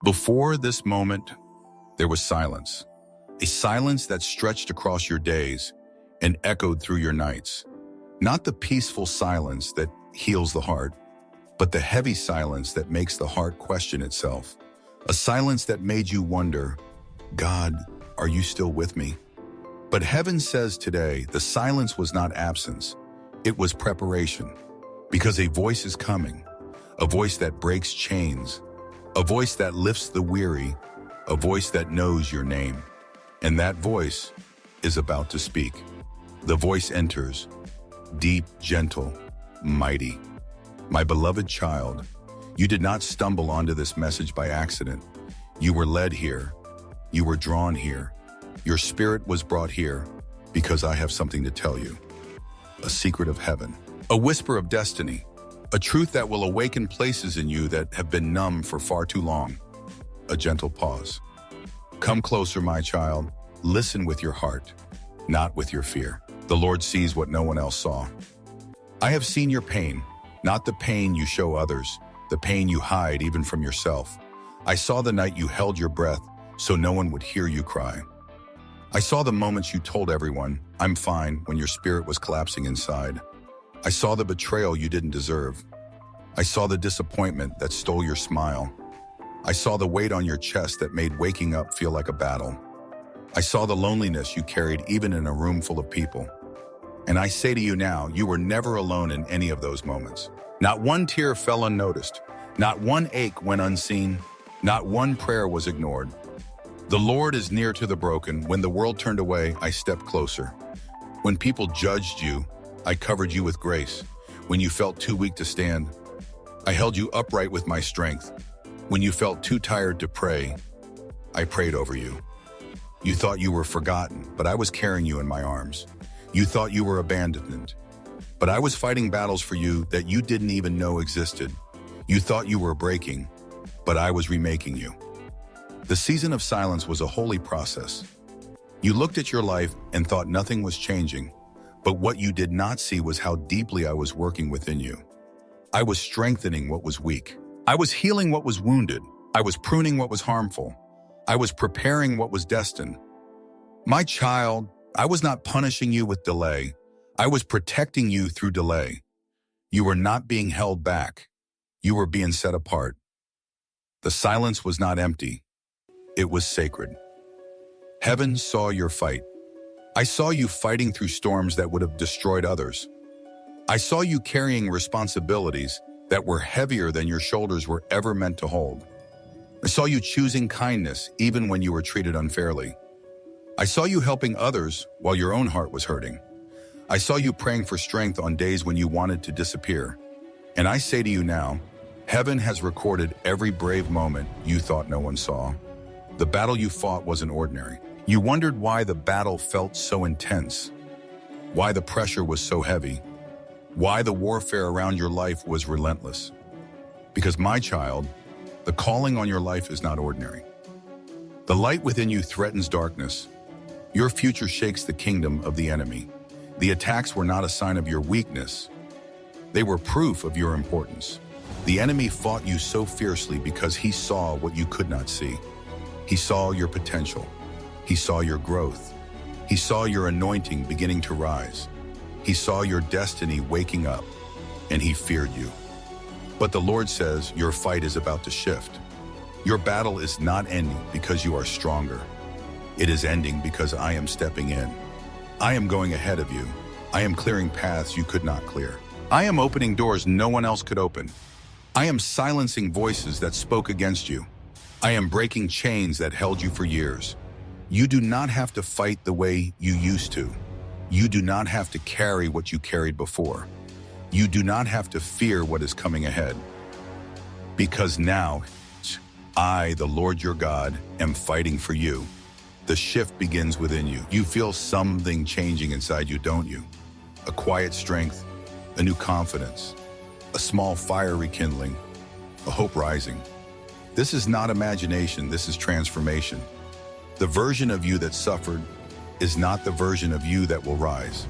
Before this moment, there was silence. A silence that stretched across your days and echoed through your nights. Not the peaceful silence that heals the heart, but the heavy silence that makes the heart question itself. A silence that made you wonder, God, are you still with me? But heaven says today, the silence was not absence. It was preparation. Because a voice is coming, a voice that breaks chains, a voice that lifts the weary, a voice that knows your name. And that voice is about to speak. The voice enters, deep, gentle, mighty. My beloved child, you did not stumble onto this message by accident. You were led here. You were drawn here. Your spirit was brought here because I have something to tell you. A secret of heaven, a whisper of destiny, a truth that will awaken places in you that have been numb for far too long. A gentle pause. Come closer, my child. Listen with your heart, not with your fear. The Lord sees what no one else saw. I have seen your pain, not the pain you show others, the pain you hide even from yourself. I saw the night you held your breath so no one would hear you cry. I saw the moments you told everyone, I'm fine, when your spirit was collapsing inside. I saw the betrayal you didn't deserve. I saw the disappointment that stole your smile. I saw the weight on your chest that made waking up feel like a battle. I saw the loneliness you carried even in a room full of people. And I say to you now, you were never alone in any of those moments. Not one tear fell unnoticed. Not one ache went unseen. Not one prayer was ignored. The Lord is near to the broken. When the world turned away, I stepped closer. When people judged you, I covered you with grace. When you felt too weak to stand, I held you upright with my strength. When you felt too tired to pray, I prayed over you. You thought you were forgotten, but I was carrying you in my arms. You thought you were abandoned, but I was fighting battles for you that you didn't even know existed. You thought you were breaking, but I was remaking you. The season of silence was a holy process. You looked at your life and thought nothing was changing, but what you did not see was how deeply I was working within you. I was strengthening what was weak. I was healing what was wounded. I was pruning what was harmful. I was preparing what was destined. My child, I was not punishing you with delay. I was protecting you through delay. You were not being held back. You were being set apart. The silence was not empty. It was sacred. Heaven saw your fight. I saw you fighting through storms that would have destroyed others. I saw you carrying responsibilities that were heavier than your shoulders were ever meant to hold. I saw you choosing kindness even when you were treated unfairly. I saw you helping others while your own heart was hurting. I saw you praying for strength on days when you wanted to disappear. And I say to you now, heaven has recorded every brave moment you thought no one saw. The battle you fought wasn't ordinary. You wondered why the battle felt so intense, why the pressure was so heavy, why the warfare around your life was relentless. Because my child, the calling on your life is not ordinary. The light within you threatens darkness. Your future shakes the kingdom of the enemy. The attacks were not a sign of your weakness. They were proof of your importance. The enemy fought you so fiercely because he saw what you could not see. He saw your potential. He saw your growth. He saw your anointing beginning to rise. He saw your destiny waking up, and he feared you. But the Lord says your fight is about to shift. Your battle is not ending because you are stronger. It is ending because I am stepping in. I am going ahead of you. I am clearing paths you could not clear. I am opening doors no one else could open. I am silencing voices that spoke against you. I am breaking chains that held you for years. You do not have to fight the way you used to. You do not have to carry what you carried before. You do not have to fear what is coming ahead. Because now, I, the Lord your God, am fighting for you. The shift begins within you. You feel something changing inside you, don't you? A quiet strength, a new confidence, a small fire rekindling, a hope rising. This is not imagination, this is transformation. The version of you that suffered is not the version of you that will rise.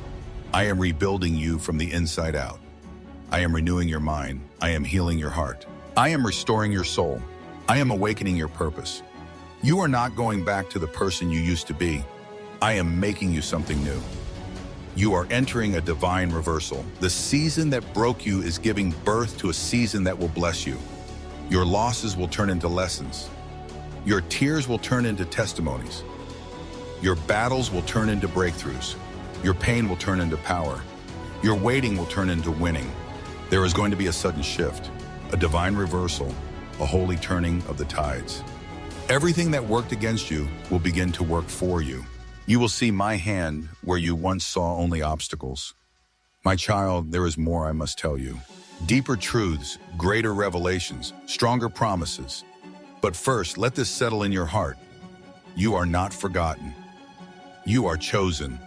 I am rebuilding you from the inside out. I am renewing your mind. I am healing your heart. I am restoring your soul. I am awakening your purpose. You are not going back to the person you used to be. I am making you something new. You are entering a divine reversal. The season that broke you is giving birth to a season that will bless you. Your losses will turn into lessons. Your tears will turn into testimonies. Your battles will turn into breakthroughs. Your pain will turn into power. Your waiting will turn into winning. There is going to be a sudden shift, a divine reversal, a holy turning of the tides. Everything that worked against you will begin to work for you. You will see my hand where you once saw only obstacles. My child, there is more I must tell you. Deeper truths, greater revelations, stronger promises. But first, let this settle in your heart. You are not forgotten. You are chosen.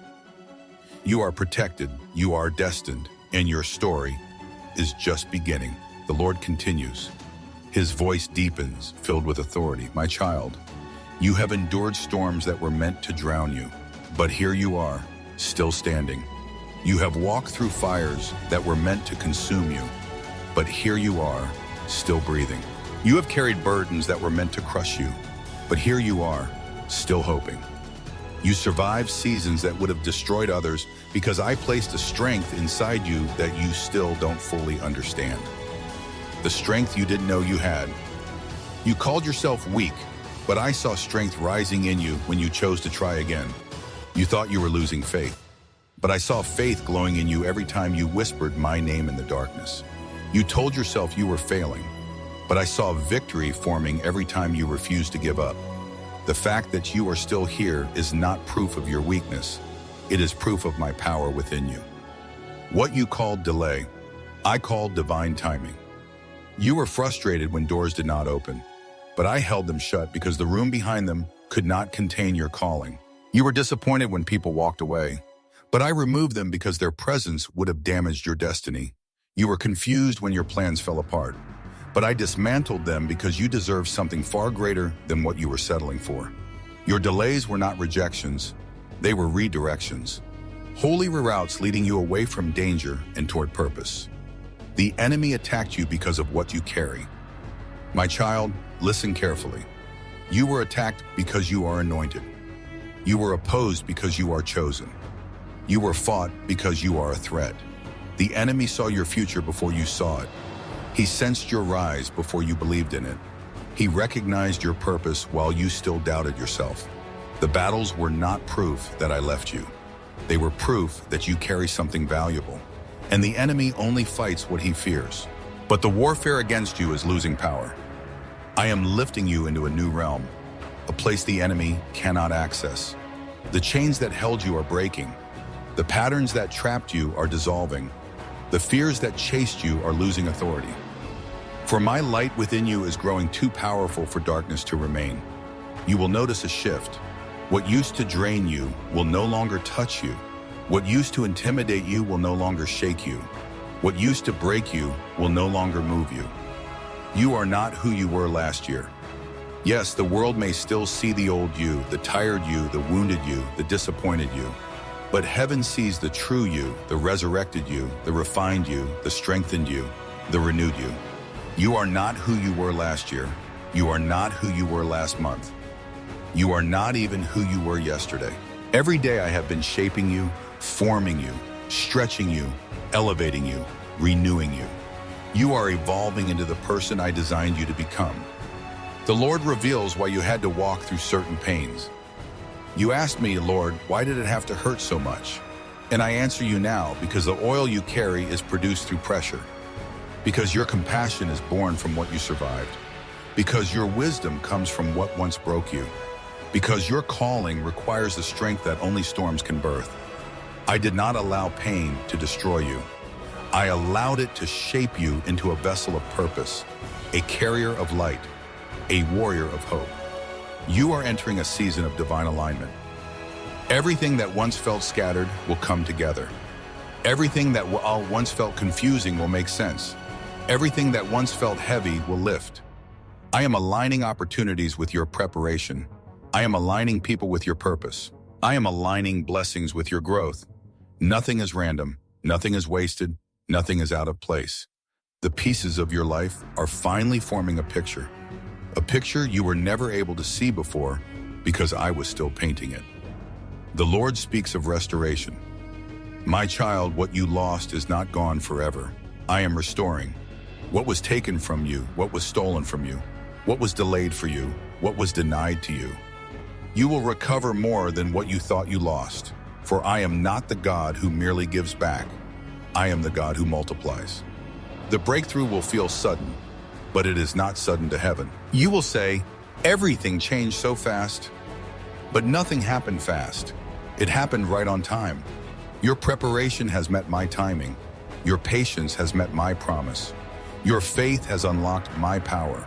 You are protected. You are destined. And your story is just beginning. The Lord continues. His voice deepens, filled with authority. My child, you have endured storms that were meant to drown you, but here you are, still standing. You have walked through fires that were meant to consume you, but here you are, still breathing. You have carried burdens that were meant to crush you, but here you are, still hoping. You survived seasons that would have destroyed others because I placed a strength inside you that you still don't fully understand. The strength you didn't know you had. You called yourself weak, but I saw strength rising in you when you chose to try again. You thought you were losing faith, but I saw faith glowing in you every time you whispered my name in the darkness. You told yourself you were failing, but I saw victory forming every time you refused to give up. The fact that you are still here is not proof of your weakness. It is proof of my power within you. What you called delay, I called divine timing. You were frustrated when doors did not open, but I held them shut because the room behind them could not contain your calling. You were disappointed when people walked away, but I removed them because their presence would have damaged your destiny. You were confused when your plans fell apart, but I dismantled them because you deserved something far greater than what you were settling for. Your delays were not rejections, they were redirections. Holy reroutes leading you away from danger and toward purpose. The enemy attacked you because of what you carry. My child, listen carefully. You were attacked because you are anointed. You were opposed because you are chosen. You were fought because you are a threat. The enemy saw your future before you saw it. He sensed your rise before you believed in it. He recognized your purpose while you still doubted yourself. The battles were not proof that I left you. They were proof that you carry something valuable. And the enemy only fights what he fears. But the warfare against you is losing power. I am lifting you into a new realm, a place the enemy cannot access. The chains that held you are breaking. The patterns that trapped you are dissolving. The fears that chased you are losing authority. For my light within you is growing too powerful for darkness to remain. You will notice a shift. What used to drain you will no longer touch you. What used to intimidate you will no longer shake you. What used to break you will no longer move you. You are not who you were last year. Yes, the world may still see the old you, the tired you, the wounded you, the disappointed you. But heaven sees the true you, the resurrected you, the refined you, the strengthened you, the renewed you. You are not who you were last year. You are not who you were last month. You are not even who you were yesterday. Every day I have been shaping you, forming you, stretching you, elevating you, renewing you. You are evolving into the person I designed you to become. The Lord reveals why you had to walk through certain pains. You asked me, Lord, why did it have to hurt so much? And I answer you now, because the oil you carry is produced through pressure. Because your compassion is born from what you survived. Because your wisdom comes from what once broke you. Because your calling requires the strength that only storms can birth. I did not allow pain to destroy you. I allowed it to shape you into a vessel of purpose, a carrier of light, a warrior of hope. You are entering a season of divine alignment. Everything that once felt scattered will come together. Everything that once felt confusing will make sense. Everything that once felt heavy will lift. I am aligning opportunities with your preparation. I am aligning people with your purpose. I am aligning blessings with your growth. Nothing is random. Nothing is wasted. Nothing is out of place. The pieces of your life are finally forming a a picture you were never able to see before because I was still painting it. The Lord speaks of restoration. My child, what you lost is not gone forever. I am restoring. What was taken from you, what was stolen from you, what was delayed for you, what was denied to you. You will recover more than what you thought you lost, for I am not the God who merely gives back. I am the God who multiplies. The breakthrough will feel sudden, but it is not sudden to heaven. You will say, everything changed so fast, but nothing happened fast. It happened right on time. Your preparation has met my timing. Your patience has met my promise. Your faith has unlocked my power.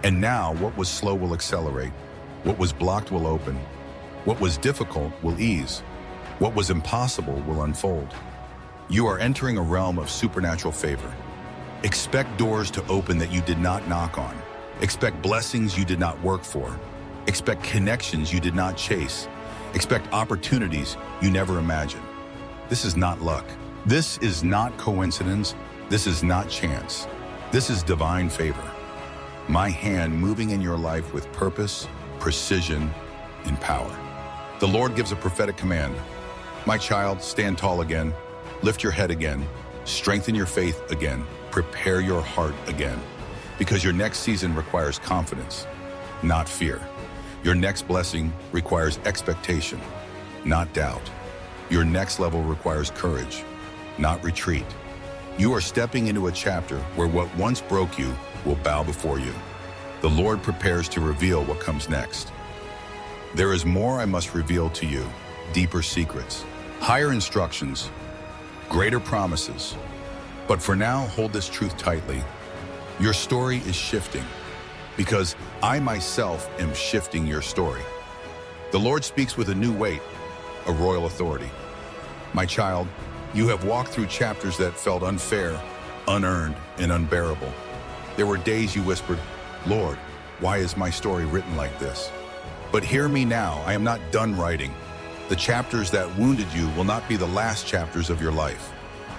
And now what was slow will accelerate. What was blocked will open. What was difficult will ease. What was impossible will unfold. You are entering a realm of supernatural favor. Expect doors to open that you did not knock on. Expect blessings you did not work for. Expect connections you did not chase. Expect opportunities you never imagined. This is not luck. This is not coincidence. This is not chance. This is divine favor. My hand moving in your life with purpose, precision, and power. The Lord gives a prophetic command. My child, stand tall again. Lift your head again. Strengthen your faith again. Prepare your heart again. Because your next season requires confidence, not fear. Your next blessing requires expectation, not doubt. Your next level requires courage, not retreat. You are stepping into a chapter where what once broke you will bow before you. The Lord prepares to reveal what comes next. There is more I must reveal to you, deeper secrets, higher instructions, greater promises. But for now, hold this truth tightly. Your story is shifting because I myself am shifting your story. The Lord speaks with a new weight, a royal authority. My child, you have walked through chapters that felt unfair, unearned, and unbearable. There were days you whispered, Lord, why is my story written like this? But hear me now, I am not done writing. The chapters that wounded you will not be the last chapters of your life.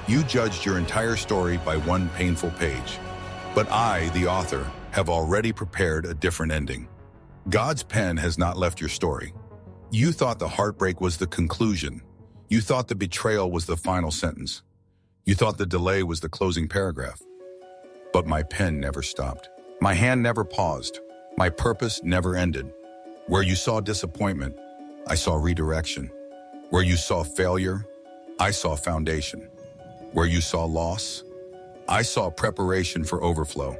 You judged your entire story by one painful page. But I, the author, have already prepared a different ending. God's pen has not left your story. You thought the heartbreak was the conclusion. You thought the betrayal was the final sentence. You thought the delay was the closing paragraph. But my pen never stopped. My hand never paused. My purpose never ended. Where you saw disappointment, I saw redirection. Where you saw failure, I saw foundation. Where you saw loss, I saw preparation for overflow.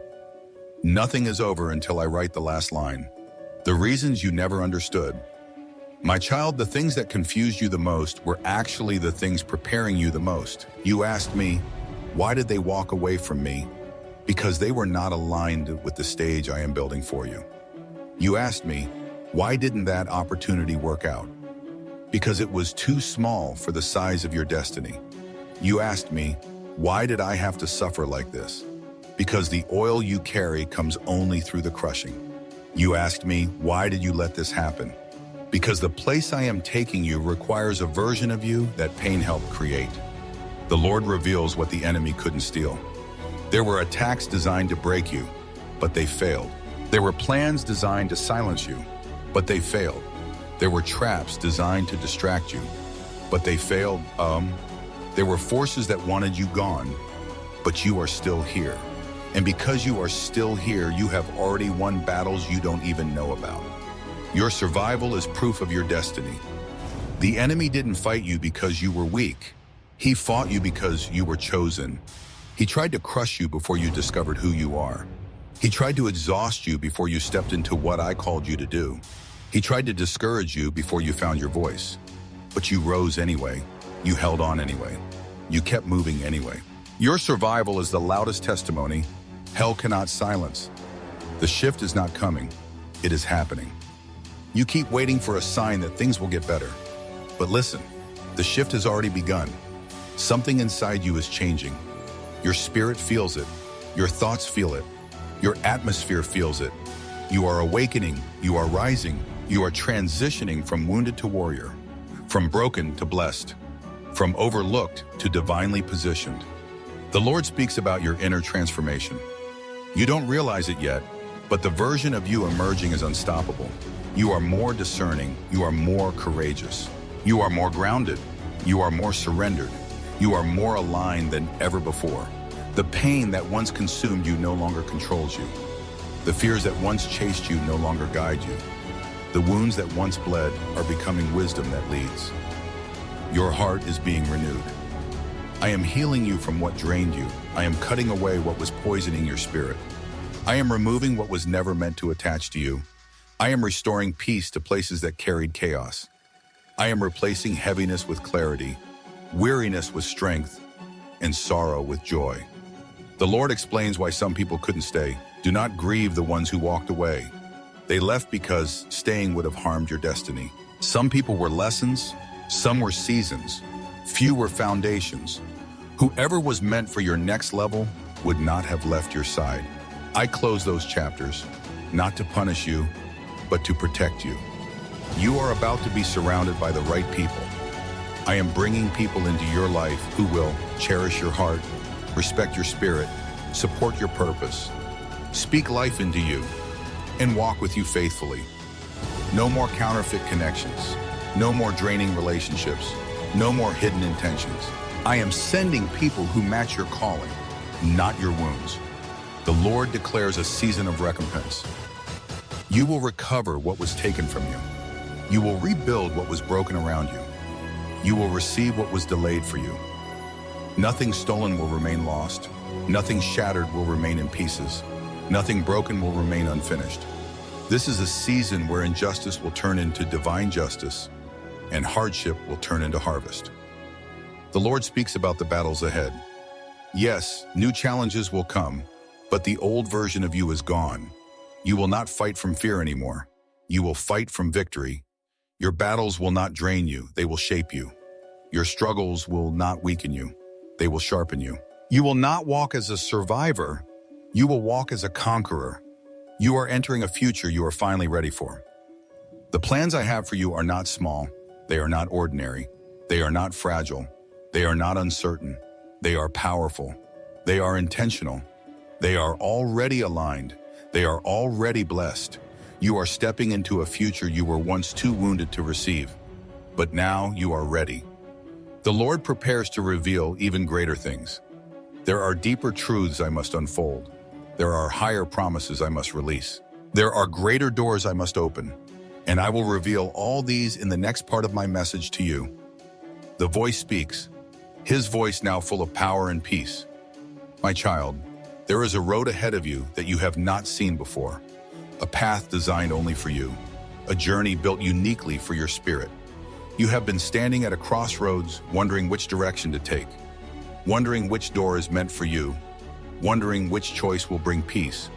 Nothing is over until I write the last line. The reasons you never understood. My child, the things that confused you the most were actually the things preparing you the most. You asked me, why did they walk away from me? Because they were not aligned with the stage I am building for you. You asked me, why didn't that opportunity work out? Because it was too small for the size of your destiny. You asked me, why did I have to suffer like this? Because the oil you carry comes only through the crushing. You asked me, why did you let this happen? Because the place I am taking you requires a version of you that pain helped create. The Lord reveals what the enemy couldn't steal. There were attacks designed to break you, but they failed. There were plans designed to silence you, but they failed. There were traps designed to distract you, but they failed. There were forces that wanted you gone, but you are still here. And because you are still here, you have already won battles you don't even know about. Your survival is proof of your destiny. The enemy didn't fight you because you were weak. He fought you because you were chosen. He tried to crush you before you discovered who you are. He tried to exhaust you before you stepped into what I called you to do. He tried to discourage you before you found your voice. But you rose anyway. You held on anyway. You kept moving anyway. Your survival is the loudest testimony hell cannot silence. The shift is not coming. It is happening. You keep waiting for a sign that things will get better. But listen, the shift has already begun. Something inside you is changing. Your spirit feels it. Your thoughts feel it. Your atmosphere feels it. You are awakening. You are rising. You are transitioning from wounded to warrior, from broken to blessed, from overlooked to divinely positioned. The Lord speaks about your inner transformation. You don't realize it yet, But the version of you emerging is unstoppable. You are more discerning. You are more courageous. You are more grounded. You are more surrendered. You are more aligned than ever before. The pain that once consumed you no longer controls you. The fears that once chased you no longer guide you. The wounds that once bled are becoming wisdom that leads. Your heart is being renewed. I am healing you from what drained you. I am cutting away what was poisoning your spirit. I am removing what was never meant to attach to you. I am restoring peace to places that carried chaos. I am replacing heaviness with clarity, weariness with strength, and sorrow with joy. The Lord explains why some people couldn't stay. Do not grieve the ones who walked away. They left because staying would have harmed your destiny. Some people were lessons, some were seasons, few were foundations. Whoever was meant for your next level would not have left your side. I close those chapters, not to punish you, but to protect you. You are about to be surrounded by the right people. I am bringing people into your life who will cherish your heart, respect your spirit, support your purpose, speak life into you, and walk with you faithfully. No more counterfeit connections. No more draining relationships. No more hidden intentions. I am sending people who match your calling, not your wounds. The Lord declares a season of recompense. You will recover what was taken from you. You will rebuild what was broken around you. You will receive what was delayed for you. Nothing stolen will remain lost. Nothing shattered will remain in pieces. Nothing broken will remain unfinished. This is a season where injustice will turn into divine justice and hardship will turn into harvest. The Lord speaks about the battles ahead. Yes, new challenges will come, but the old version of you is gone. You will not fight from fear anymore. You will fight from victory. Your battles will not drain you, they will shape you. Your struggles will not weaken you, they will sharpen you. You will not walk as a survivor, you will walk as a conqueror. You are entering a future you are finally ready for. The plans I have for you are not small, they are not ordinary, they are not fragile, they are not uncertain, they are powerful, they are intentional, they are already aligned, they are already blessed. You are stepping into a future you were once too wounded to receive, but now you are ready. The Lord prepares to reveal even greater things. There are deeper truths I must unfold. There are higher promises I must release. There are greater doors I must open, and I will reveal all these in the next part of my message to you. The voice speaks, his voice now full of power and peace. My child, there is a road ahead of you that you have not seen before. A path designed only for you, a journey built uniquely for your spirit. You have been standing at a crossroads, wondering which direction to take, wondering which door is meant for you, wondering which choice will bring peace.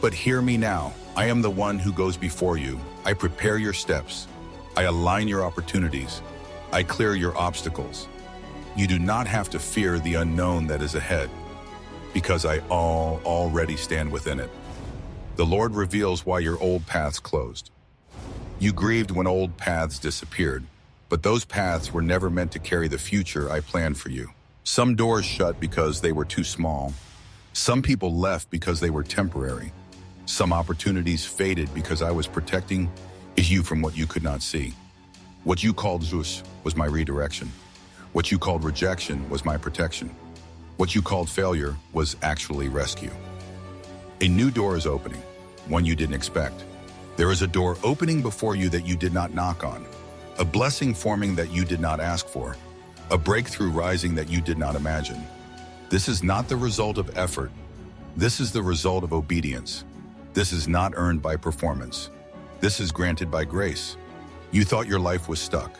But hear me now, I am the one who goes before you. I prepare your steps. I align your opportunities. I clear your obstacles. You do not have to fear the unknown that is ahead, because I already stand within it. The Lord reveals why your old paths closed. You grieved when old paths disappeared, but those paths were never meant to carry the future I planned for you. Some doors shut because they were too small. Some people left because they were temporary. Some opportunities faded because I was protecting you from what you could not see. What you called Zeus was my redirection. What you called rejection was my protection. What you called failure was actually rescue. A new door is opening, one you didn't expect. There is a door opening before you that you did not knock on, a blessing forming that you did not ask for, a breakthrough rising that you did not imagine. This is not the result of effort. This is the result of obedience. This is not earned by performance. This is granted by grace. You thought your life was stuck,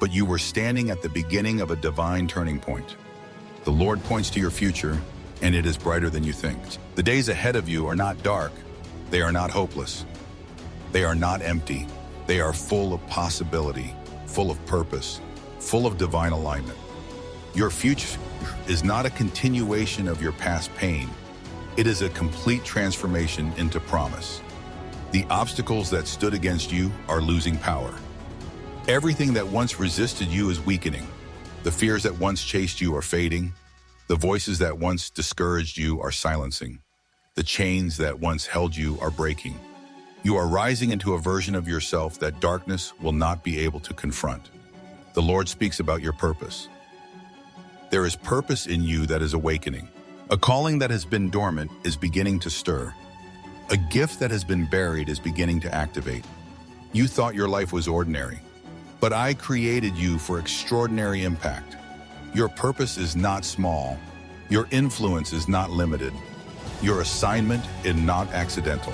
but you were standing at the beginning of a divine turning point. The Lord points to your future, and it is brighter than you think. The days ahead of you are not dark. They are not hopeless. They are not empty. They are full of possibility, full of purpose, full of divine alignment. Your future is not a continuation of your past pain. It is a complete transformation into promise. The obstacles that stood against you are losing power. Everything that once resisted you is weakening. The fears that once chased you are fading. The voices that once discouraged you are silencing. The chains that once held you are breaking. You are rising into a version of yourself that darkness will not be able to confront. The Lord speaks about your purpose. There is purpose in you that is awakening. A calling that has been dormant is beginning to stir. A gift that has been buried is beginning to activate. You thought your life was ordinary, but I created you for extraordinary impact. Your purpose is not small. Your influence is not limited. Your assignment is not accidental.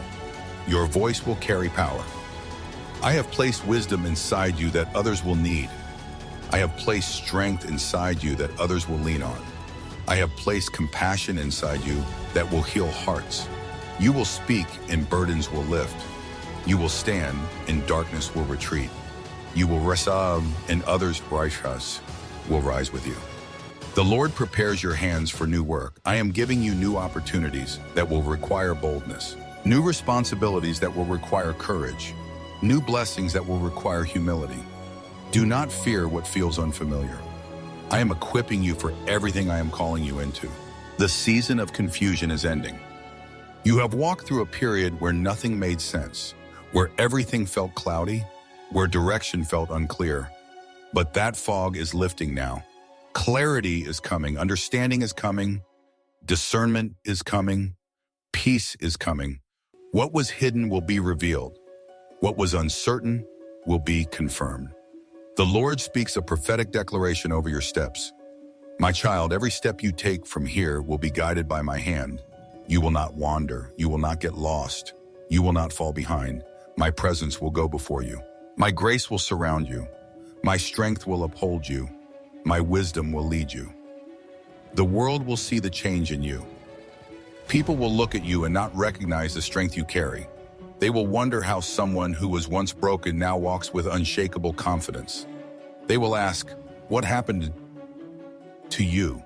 Your voice will carry power. I have placed wisdom inside you that others will need. I have placed strength inside you that others will lean on. I have placed compassion inside you that will heal hearts. You will speak and burdens will lift. You will stand and darkness will retreat. You will resab and others righteous will rise with you. The Lord prepares your hands for new work. I am giving you new opportunities that will require boldness, new responsibilities that will require courage, new blessings that will require humility. Do not fear what feels unfamiliar. I am equipping you for everything I am calling you into. The season of confusion is ending. You have walked through a period where nothing made sense, where everything felt cloudy, where direction felt unclear. But that fog is lifting now. Clarity is coming, understanding is coming, discernment is coming, peace is coming. What was hidden will be revealed. What was uncertain will be confirmed. The Lord speaks a prophetic declaration over your steps. My child, every step you take from here will be guided by my hand. You will not wander. You will not get lost. You will not fall behind. My presence will go before you. My grace will surround you. My strength will uphold you. My wisdom will lead you. The world will see the change in you. People will look at you and not recognize the strength you carry. They will wonder how someone who was once broken now walks with unshakable confidence. They will ask, what happened to you?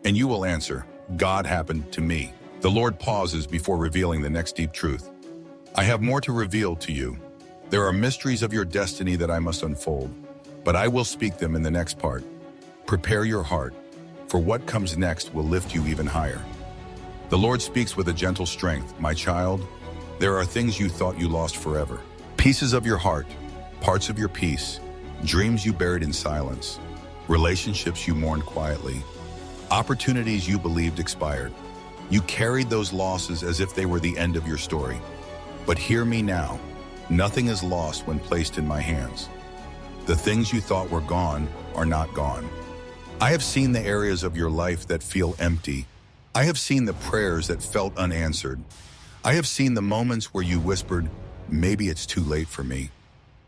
And you will answer, God happened to me. The Lord pauses before revealing the next deep truth. I have more to reveal to you. There are mysteries of your destiny that I must unfold, but I will speak them in the next part. Prepare your heart, for what comes next will lift you even higher. The Lord speaks with a gentle strength. My child, there are things you thought you lost forever. Pieces of your heart, parts of your peace, dreams you buried in silence, relationships you mourned quietly, opportunities you believed expired. You carried those losses as if they were the end of your story. But hear me now, nothing is lost when placed in my hands. The things you thought were gone are not gone. I have seen the areas of your life that feel empty. I have seen the prayers that felt unanswered. I have seen the moments where you whispered, maybe it's too late for me.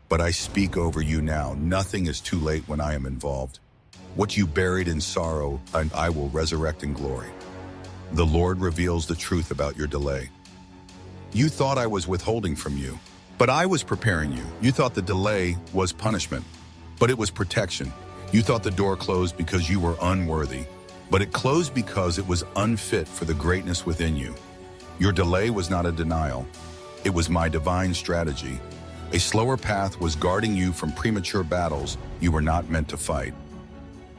But I speak over you now. Nothing is too late when I am involved. What you buried in sorrow, and I will resurrect in glory. The Lord reveals the truth about your delay. You thought I was withholding from you, but I was preparing you. You thought the delay was punishment, but it was protection. You thought the door closed because you were unworthy, but it closed because it was unfit for the greatness within you. Your delay was not a denial. It was my divine strategy. A slower path was guarding you from premature battles you were not meant to fight.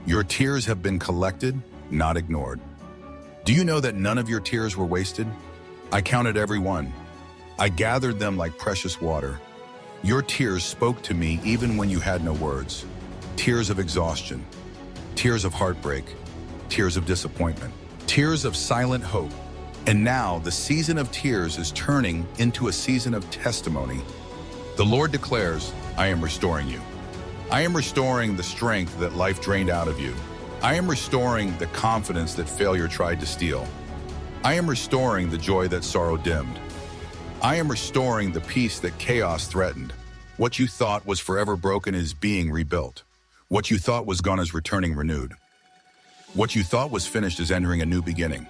Your tears have been collected, not ignored. Do you know that none of your tears were wasted? I counted every one. I gathered them like precious water. Your tears spoke to me even when you had no words. Tears of exhaustion, tears of heartbreak, tears of disappointment, tears of silent hope. And now the season of tears is turning into a season of testimony. The Lord declares, I am restoring you. I am restoring the strength that life drained out of you. I am restoring the confidence that failure tried to steal. I am restoring the joy that sorrow dimmed. I am restoring the peace that chaos threatened. What you thought was forever broken is being rebuilt. What you thought was gone is returning renewed. What you thought was finished is entering a new beginning.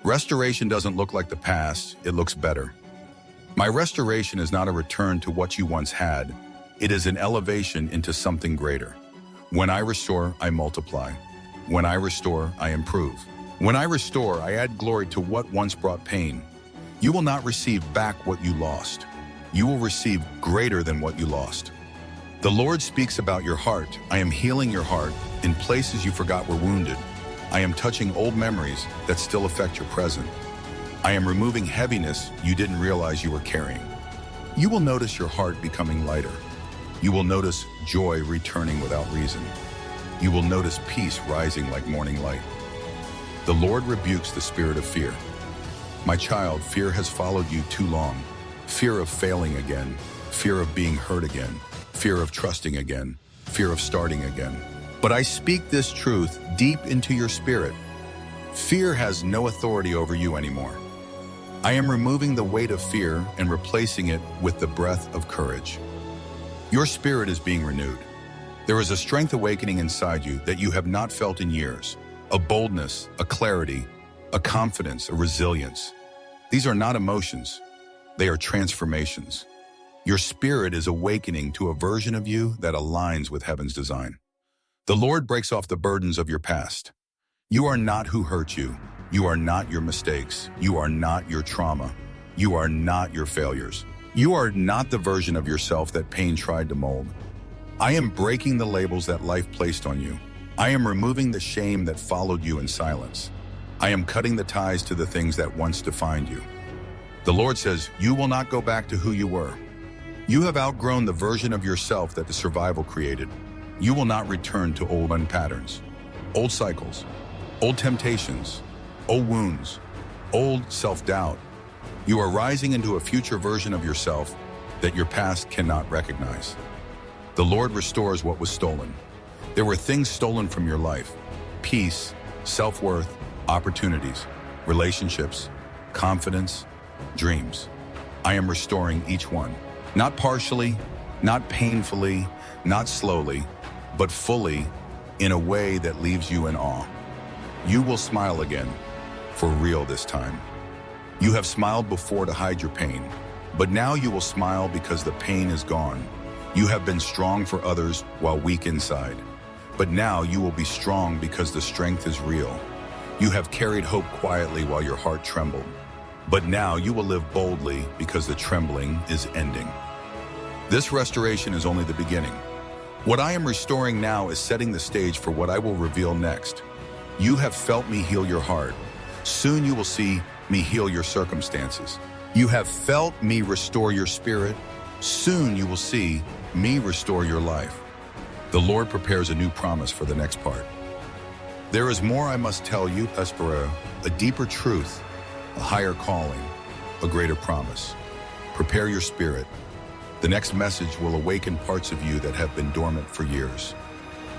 Restoration doesn't look like the past, it looks better. My restoration is not a return to what you once had. It is an elevation into something greater. When I restore, I multiply. When I restore, I improve. When I restore, I add glory to what once brought pain. You will not receive back what you lost. You will receive greater than what you lost. The Lord speaks about your heart. I am healing your heart in places you forgot were wounded. I am touching old memories that still affect your present. I am removing heaviness you didn't realize you were carrying. You will notice your heart becoming lighter. You will notice joy returning without reason. You will notice peace rising like morning light. The Lord rebukes the spirit of fear. My child, fear has followed you too long. Fear of failing again, fear of being hurt again, fear of trusting again, fear of starting again. But I speak this truth deep into your spirit. Fear has no authority over you anymore. I am removing the weight of fear and replacing it with the breath of courage. Your spirit is being renewed. There is a strength awakening inside you that you have not felt in years. A boldness, a clarity, a confidence, a resilience. These are not emotions. They are transformations. Your spirit is awakening to a version of you that aligns with heaven's design. The Lord breaks off the burdens of your past. You are not who hurt you. You are not your mistakes. You are not your trauma. You are not your failures. You are not the version of yourself that pain tried to mold. I am breaking the labels that life placed on you. I am removing the shame that followed you in silence. I am cutting the ties to the things that once defined you. The Lord says, you will not go back to who you were. You have outgrown the version of yourself that the survival created. You will not return to old patterns, old cycles, old temptations, old wounds, old self-doubt. You are rising into a future version of yourself that your past cannot recognize. The Lord restores what was stolen. There were things stolen from your life: peace, self-worth, opportunities, relationships, confidence, dreams. I am restoring each one, not partially, not painfully, not slowly, but fully, in a way that leaves you in awe. You will smile again, for real this time. You have smiled before to hide your pain, but now you will smile because the pain is gone. You have been strong for others while weak inside, but now you will be strong because the strength is real. You have carried hope quietly while your heart trembled, but now you will live boldly because the trembling is ending. This restoration is only the beginning. What I am restoring now is setting the stage for what I will reveal next. You have felt me heal your heart. Soon you will see me heal your circumstances. You have felt me restore your spirit. Soon you will see me restore your life. The Lord prepares a new promise for the next part. There is more I must tell you, Espero, a deeper truth, a higher calling, a greater promise. Prepare your spirit. The next message will awaken parts of you that have been dormant for years.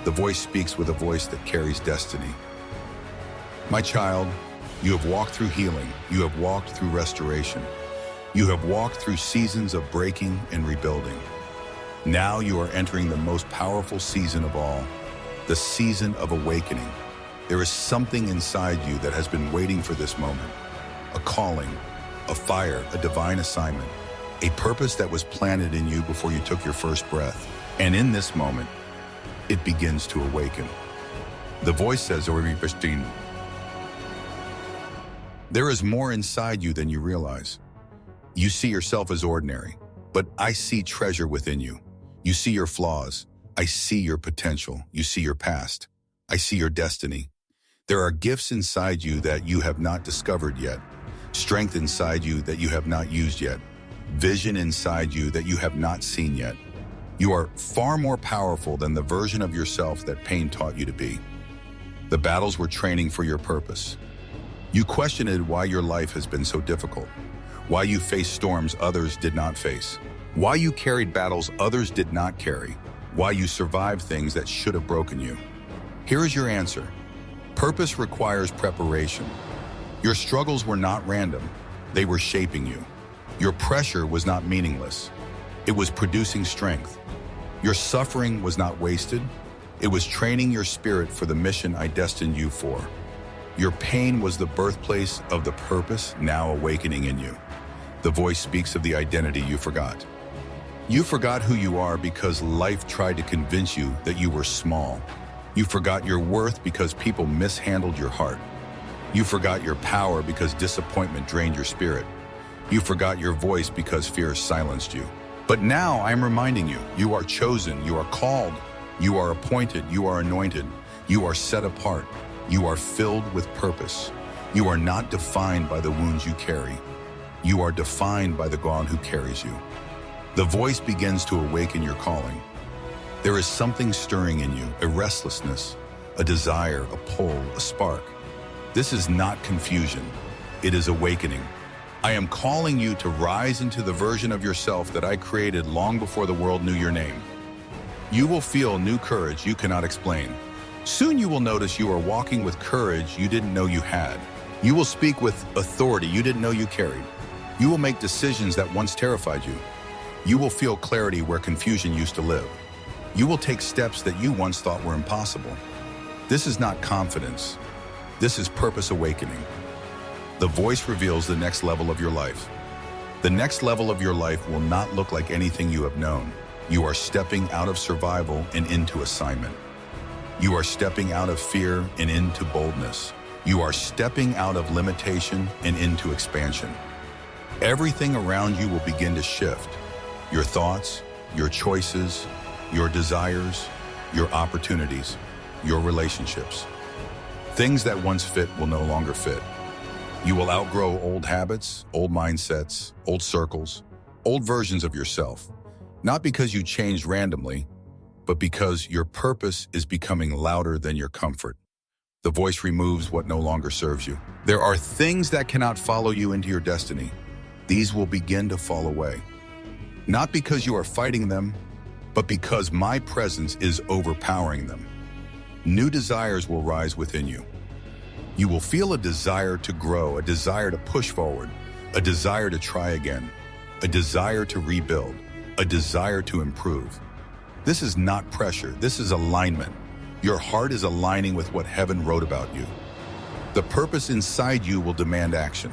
The voice speaks with a voice that carries destiny. My child, you have walked through healing. You have walked through restoration. You have walked through seasons of breaking and rebuilding. Now you are entering the most powerful season of all, the season of awakening. There is something inside you that has been waiting for this moment. A calling, a fire, a divine assignment, a purpose that was planted in you before you took your first breath. And in this moment, it begins to awaken. The voice says, there is more inside you than you realize. You see yourself as ordinary, but I see treasure within you. You see your flaws. I see your potential. You see your past. I see your destiny. There are gifts inside you that you have not discovered yet, strength inside you that you have not used yet, vision inside you that you have not seen yet. You are far more powerful than the version of yourself that pain taught you to be. The battles were training for your purpose. You questioned why your life has been so difficult, why you faced storms others did not face, why you carried battles others did not carry, why you survived things that should have broken you. Here is your answer. Purpose requires preparation. Your struggles were not random. They were shaping you. Your pressure was not meaningless. It was producing strength. Your suffering was not wasted. It was training your spirit for the mission I destined you for. Your pain was the birthplace of the purpose now awakening in you. The voice speaks of the identity you forgot. You forgot who you are because life tried to convince you that you were small. You forgot your worth because people mishandled your heart. You forgot your power because disappointment drained your spirit. You forgot your voice because fear silenced you. But now I'm reminding you, you are chosen, you are called, you are appointed, you are anointed, you are set apart, you are filled with purpose. You are not defined by the wounds you carry. You are defined by the God who carries you. The voice begins to awaken your calling. There is something stirring in you, a restlessness, a desire, a pull, a spark. This is not confusion. It is awakening. I am calling you to rise into the version of yourself that I created long before the world knew your name. You will feel new courage you cannot explain. Soon you will notice you are walking with courage you didn't know you had. You will speak with authority you didn't know you carried. You will make decisions that once terrified you. You will feel clarity where confusion used to live. You will take steps that you once thought were impossible. This is not confidence. This is purpose awakening. The voice reveals the next level of your life. The next level of your life will not look like anything you have known. You are stepping out of survival and into assignment. You are stepping out of fear and into boldness. You are stepping out of limitation and into expansion. Everything around you will begin to shift. Your thoughts, your choices, your desires, your opportunities, your relationships. Things that once fit will no longer fit. You will outgrow old habits, old mindsets, old circles, old versions of yourself. Not because you changed randomly, but because your purpose is becoming louder than your comfort. The voice removes what no longer serves you. There are things that cannot follow you into your destiny. These will begin to fall away. Not because you are fighting them, but because my presence is overpowering them. New desires will rise within you. You will feel a desire to grow, a desire to push forward, a desire to try again, a desire to rebuild, a desire to improve. This is not pressure, this is alignment. Your heart is aligning with what heaven wrote about you. The purpose inside you will demand action.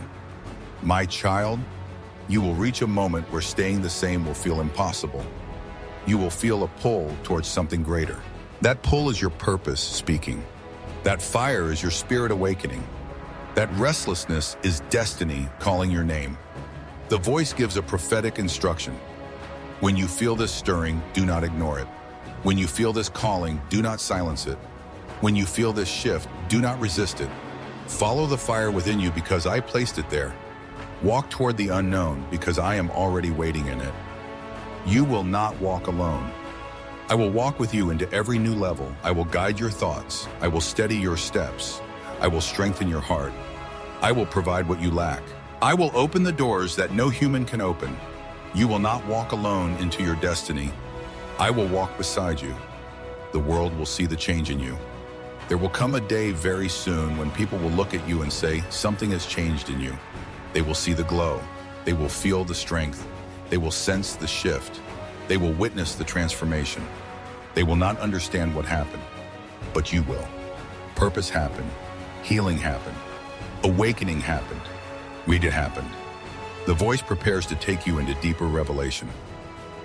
My child, you will reach a moment where staying the same will feel impossible. You will feel a pull towards something greater. That pull is your purpose speaking. That fire is your spirit awakening. That restlessness is destiny calling your name. The voice gives a prophetic instruction. When you feel this stirring, do not ignore it. When you feel this calling, do not silence it. When you feel this shift, do not resist it. Follow the fire within you because I placed it there. Walk toward the unknown because I am already waiting in it. You will not walk alone. I will walk with you into every new level. I will guide your thoughts. I will steady your steps. I will strengthen your heart. I will provide what you lack. I will open the doors that no human can open. You will not walk alone into your destiny. I will walk beside you. The world will see the change in you. There will come a day very soon when people will look at you and say, something has changed in you. They will see the glow. They will feel the strength. They will sense the shift. They will witness the transformation. They will not understand what happened, but you will. Purpose happened. Healing happened. Awakening happened. Read it happened. The voice prepares to take you into deeper revelation.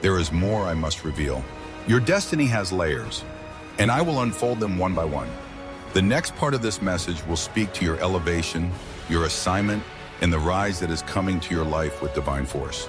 There is more I must reveal. Your destiny has layers, and I will unfold them one by one. The next part of this message will speak to your elevation, your assignment, and the rise that is coming to your life with divine force.